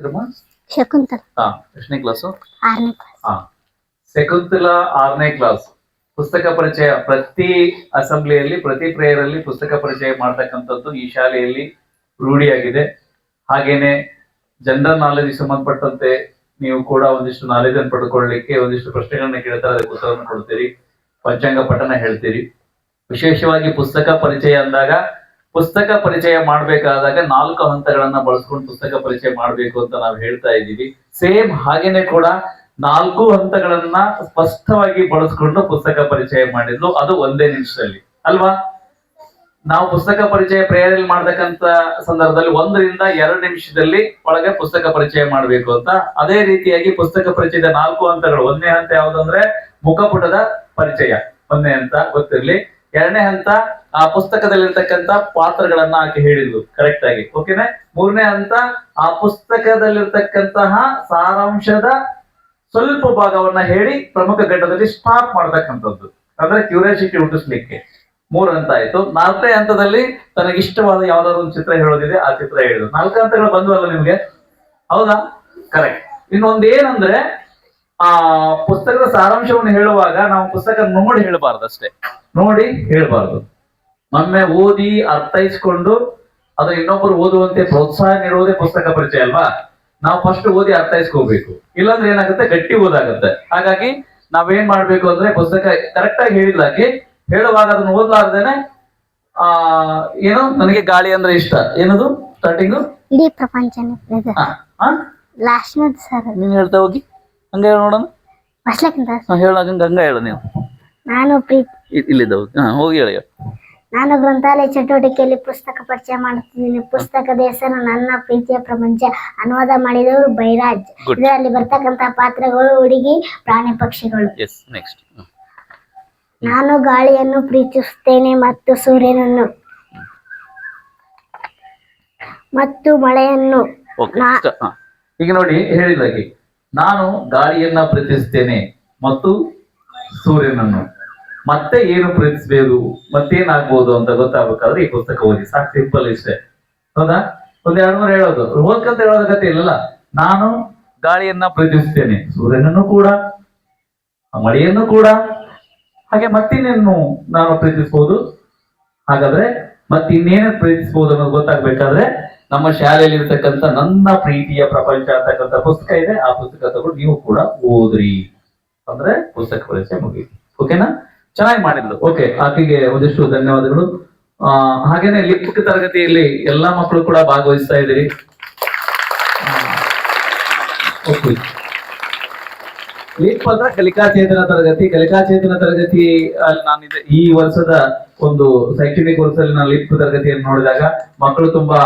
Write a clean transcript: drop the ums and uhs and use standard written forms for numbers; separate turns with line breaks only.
ಹೆಸರಮ್ಮ
ಶಕುಂತಲ.
ಎಷ್ಟನೇ class?
6ನೇ class.
Shakuntala 6ನೇ class. ಪುಸ್ತಕ ಪರಿಚಯ ಪ್ರತಿ ಅಸೆಂಬ್ಲಿಯಲ್ಲಿ, ಪ್ರತಿ ಪ್ರೇಯರ್ ಅಲ್ಲಿ ಪುಸ್ತಕ ಪರಿಚಯ ಮಾಡ್ತಕ್ಕಂಥದ್ದು ಈ ಶಾಲೆಯಲ್ಲಿ ರೂಢಿಯಾಗಿದೆ. ಹಾಗೇನೆ ಜನರಲ್ ನಾಲೆಜ್ ಸಂಬಂಧಪಟ್ಟಂತೆ ನೀವು ಕೂಡ ಒಂದಿಷ್ಟು ನಾಲೆಜ್ ಅನ್ನು ಪಡ್ಕೊಳ್ಳಿಕ್ಕೆ ಒಂದಿಷ್ಟು ಪ್ರಶ್ನೆಗಳನ್ನ ಕೇಳ್ತಾರೆ, ಅದಕ್ಕೆ ಉತ್ತರವನ್ನು ಕೊಡ್ತೀರಿ, ಪಂಚಾಂಗ ಪಠಣ ಹೇಳ್ತೀರಿ. ವಿಶೇಷವಾಗಿ ಪುಸ್ತಕ ಪರಿಚಯ ಅಂದಾಗ, ಪುಸ್ತಕ ಪರಿಚಯ ಮಾಡ್ಬೇಕಾದಾಗ 4 ಹಂತಗಳನ್ನ ಬಳಸ್ಕೊಂಡು ಪುಸ್ತಕ ಪರಿಚಯ ಮಾಡ್ಬೇಕು ಅಂತ ನಾವು ಹೇಳ್ತಾ ಇದ್ದೀವಿ. ಸೇಮ್ ಹಾಗೇನೆ ಕೂಡ 4 ಹಂತಗಳನ್ನ ಸ್ಪಷ್ಟವಾಗಿ ಬಳಸ್ಕೊಂಡು ಪುಸ್ತಕ ಪರಿಚಯ ಮಾಡಿದ್ಲು, ಅದು ಒಂದೇ ನಿಮಿಷದಲ್ಲಿ ಅಲ್ವಾ? ನಾವು ಪುಸ್ತಕ ಪರಿಚಯ ಪ್ರೇರಣೆ ಮಾಡ್ತಕ್ಕಂತ ಸಂದರ್ಭದಲ್ಲಿ 1 ರಿಂದ 2 ನಿಮಿಷದಲ್ಲಿ ಒಳಗೆ ಪುಸ್ತಕ ಪರಿಚಯ ಮಾಡ್ಬೇಕು ಅಂತ. ಅದೇ ರೀತಿಯಾಗಿ ಪುಸ್ತಕ ಪರಿಚಯದ 4 ಹಂತಗಳು. 1ನೇ ಹಂತ ಯಾವ್ದಂದ್ರೆ ಮುಖಪುಟದ ಪರಿಚಯ, 1ನೇ ಹಂತ ಗೊತ್ತಿರ್ಲಿ. 2ನೇ ಹಂತ ಆ ಪುಸ್ತಕದಲ್ಲಿರ್ತಕ್ಕಂಥ ಪಾತ್ರಗಳನ್ನ ಆಕೆ ಹೇಳಿದ್ಲು ಕರೆಕ್ಟ್ ಆಗಿ, ಓಕೆನಾ? 3ನೇ ಹಂತ ಆ ಪುಸ್ತಕದಲ್ಲಿರ್ತಕ್ಕಂತಹ ಸಾರಾಂಶದ ಸ್ವಲ್ಪ ಭಾಗವನ್ನ ಹೇಳಿ ಪ್ರಮುಖ ಘಟ್ಟದಲ್ಲಿ ಸ್ಟಾಪ್ ಮಾಡ್ತಕ್ಕಂಥದ್ದು, ಅಂದ್ರೆ ಕ್ಯೂರಿಯಾಸಿಟಿ ಹುಟ್ಟಿಸ್ಲಿಕ್ಕೆ 3 ಹಂತ ಆಯ್ತು. 4ನೇ ಹಂತದಲ್ಲಿ ತನಗಿಷ್ಟವಾದ ಯಾವ್ದಾದ್ರು ಒಂದು ಚಿತ್ರ ಹೇಳೋದಿದೆ, ಆ ಚಿತ್ರ ಹೇಳಿದ್ರು. 4 ಹಂತಗಳು ಬಂದ್ವಲ್ಲ ನಿಮ್ಗೆ, ಹೌದಾ? ಕರೆಕ್ಟ್. ಇನ್ನೊಂದು ಏನಂದ್ರೆ, ಆ ಪುಸ್ತಕದ ಸಾರಾಂಶವನ್ನು ಹೇಳುವಾಗ ನಾವು ಪುಸ್ತಕ ನೋಡಿ ಹೇಳಬಾರ್ದು, ಅಷ್ಟೇ ನೋಡಿ ಹೇಳ್ಬಾರ್ದು. ಒಮ್ಮೆ ಓದಿ ಅರ್ಥೈಸ್ಕೊಂಡು ಅದು ಇನ್ನೊಬ್ಬರು ಓದುವಂತೆ ಪ್ರೋತ್ಸಾಹ ನೀಡುವುದೇ ಪುಸ್ತಕ ಪರಿಚಯ ಅಲ್ವಾ? ನಾವು ಫಸ್ಟ್ ಓದಿ ಅರ್ಥೈಸ್ಕೋಬೇಕು, ಇಲ್ಲಾಂದ್ರೆ ಏನಾಗುತ್ತೆ, ಗಟ್ಟಿ ಓದಾಗುತ್ತೆ. ಹಾಗಾಗಿ ನಾವೇನ್ ಮಾಡ್ಬೇಕು ಅಂದ್ರೆ, ಪುಸ್ತಕ ಕರೆಕ್ಟ್ ಆಗಿ ಹೇಳಿದಾಗೆ ಹೇಳುವಾಗ ಅದನ್ನ ಓದ್ಲಾರ್ದೇನೆ ಏನೋ ನನಗೆ ಗಾಳಿ ಅಂದ್ರೆ ಇಷ್ಟ, ಏನದು ಸ್ಟಾರ್ಟಿಂಗ್
ಇಡೀ ಪ್ರಪಂಚನೇ ಲಾಸ್ಟ್ ಸರ್
ನೀನ್ ಹೇಳ್ತಾ ಹೋಗಿ ಹಂಗ ಹೇಳ ನೋಡೋಣ. ಹೇಳಂಗ ಹಂಗ ಹೇಳು ನೀವು.
ನಾನು
ಇಲ್ಲಿದ್ದ ಹೋಗಿ ಹೇಳಿ.
ನಾನು ಗ್ರಂಥಾಲಯ ಚಟುವಟಿಕೆಯಲ್ಲಿ ಪುಸ್ತಕ ಪರಿಚಯ ಮಾಡುತ್ತಿದ್ದೀನಿ. ಪುಸ್ತಕದ ಹೆಸರು ನನ್ನ ಪ್ರೀತಿಯ ಪ್ರಪಂಚ. ಅನುವಾದ ಮಾಡಿದವರು ಬೈರಾಜ್. ಇದರಲ್ಲಿ ಬರ್ತಕ್ಕಂತ ಪಾತ್ರಗಳು ಹುಡುಗಿ, ಪ್ರಾಣಿ, ಪಕ್ಷಿಗಳು. ನಾನು ಗಾಳಿಯನ್ನು ಪ್ರೀತಿಸುತ್ತೇನೆ ಮತ್ತು ಸೂರ್ಯನನ್ನು ಮತ್ತು ಮಳೆಯನ್ನು.
ಈಗ ನೋಡಿ ಹೇಳಿದಾಗೆ, ನಾನು ಗಾಳಿಯನ್ನ ಪ್ರೀತಿಸ್ತೇನೆ ಮತ್ತು ಸೂರ್ಯನನ್ನು, ಮತ್ತೆ ಏನು ಪ್ರೀತಿಸಬೇಕು, ಮತ್ತೇನಾಗ್ಬೋದು ಅಂತ ಗೊತ್ತಾಗಬೇಕಾದ್ರೆ ಈ ಪುಸ್ತಕ ಓದಿ. ಸಾಕು, ಸಿಂಪಲ್ ಇಷ್ಟೇ, ಹೌದಾ? 1-2 ಹೇಳೋದು, ಓದ್ಕಂತ ಹೇಳೋದ ಕತೆ ಇಲ್ಲಲ್ಲ. ನಾನು ಗಾಳಿಯನ್ನ ಪ್ರೀತಿಸ್ತೇನೆ, ಸೂರ್ಯನನ್ನು ಕೂಡ, ಮಳೆಯನ್ನು ಕೂಡ, ಹಾಗೆ ಮತ್ತಿನ್ನೇನು ನಾನು ಪ್ರೀತಿಸಬಹುದು. ಹಾಗಾದ್ರೆ ಮತ್ತಿನ್ನೇನು ಪ್ರೀತಿಸಬಹುದು ಅನ್ನೋದು ಗೊತ್ತಾಗ್ಬೇಕಾದ್ರೆ ನಮ್ಮ ಶಾಲೆಯಲ್ಲಿ ಇರ್ತಕ್ಕಂಥ ನನ್ನ ಪ್ರೀತಿಯ ಪ್ರಪಂಚ ಅಂತಕ್ಕಂಥ ಪುಸ್ತಕ ಇದೆ, ಆ ಪುಸ್ತಕ ತಗೊಂಡು ನೀವು ಕೂಡ ಓದ್ರಿ ಅಂದ್ರೆ ಪುಸ್ತಕ ಪರಿಚಯ ಮುಗಿಯಿತು. ಓಕೆನಾ? ಚೆನ್ನಾಗಿ ಮಾಡಿದ್ಲು. ಓಕೆ, ಆಕೆಗೆ ಒಂದಿಷ್ಟು ಧನ್ಯವಾದಗಳು. ಹಾಗೇನೆ ಲಿಖಿತ ತರಗತಿಯಲ್ಲಿ ಎಲ್ಲಾ ಮಕ್ಕಳು ಕೂಡ ಭಾಗವಹಿಸ್ತಾ ಇದ್ದೀರಿ. ಲಿಪ್ ಅಂದ್ರೆ ಕಲಿಕಾಚೇತನ ತರಗತಿ. ಕಲಿಕಾಚೇತನ ತರಗತಿ ಅಲ್ಲಿ ನಾನು ಈ ವರ್ಷದ ಒಂದು ಶೈಕ್ಷಣಿಕ ವರ್ಷದಲ್ಲಿ ನಾನು ಲಿಪ್ ತರಗತಿಯನ್ನು ನೋಡಿದಾಗ ಮಕ್ಕಳು ತುಂಬಾ